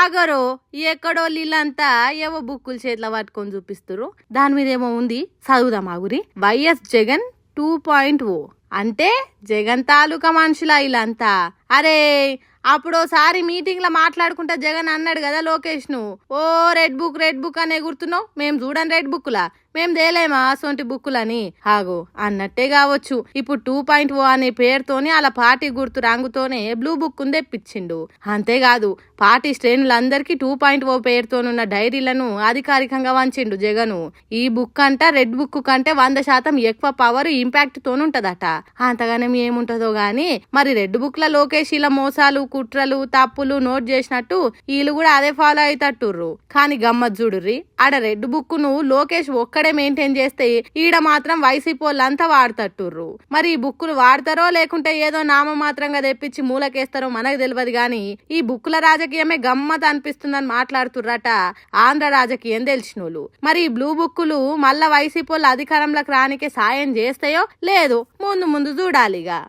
ఆగరో ఎక్కడో వీళ్ళంతా ఏవో బుక్కులు చేతిలో పట్టుకొని చూపిస్తురు. దాని మీద ఏమో ఉంది, చదువుదాం ఆగురి. వైఎస్ జగన్ 2.0 అంటే జగన్ తాలూకా మనుషులా వీళ్ళంతా. అరే అప్పుడోసారి మీటింగ్ లో మాట్లాడుకుంటా జగన్ అన్నాడు కదా లోకేష్ ను, ఓ రెడ్ బుక్ అని ఎగురుతున్నావు, మేము చూడండి రెడ్ బుక్లా, మేం తేలేమా అసొంటి బుక్కులని. హాగో అన్నట్టే కావచ్చు, ఇప్పుడు 2.0 అనే పేరుతోనే అలా పార్టీ గుర్తు రంగుతోనే బ్లూ బుక్ తెప్పించిండు. అంతేకాదు పార్టీ శ్రేణులందరికీ 2.0 పేరుతోనున్న డైరీలను అధికారికంగా వంచిండు జగను. ఈ బుక్ అంట రెడ్ బుక్ కంటే 100% ఎక్కువ పవర్ ఇంపాక్ట్ తోనుంటదట. అంతగానే ఏముంటదో గాని మరి రెడ్ బుక్ ల లోకేష్ ఇలా మోసాలు కుట్రలు తప్పులు నోట్ చేసినట్టు వీళ్ళు కూడా అదే ఫాలో అవుతట్టుర్రు. కానీ గమ్మత్ చూడుర్రి, ఆడ రెడ్ బుక్ ను లోకేష్ ఒక్కడే మెయింటైన్ చేస్తే ఈడ మాత్రం వైసీపీ వాళ్ళంతా వాడతట్టుర్రు. మరి ఈ బుక్కులు వాడతారో లేకుంటే ఏదో నామమాత్రంగా తెప్పించి మూలకేస్తారో మనకు తెలియదు గాని ఈ బుక్కుల రాజకీయమే గమ్మత్ అనిపిస్తుందని మాట్లాడుతుర్రట ఆంధ్ర రాజకీయం తెలిసినోళ్ళు. మరి ఈ బ్లూ బుక్కులు మళ్ళా వైసీపీ వాళ్ళు అధికారంలోకి రానికే సాయం చేస్తాయో లేదో ముందు చూడాలిగా.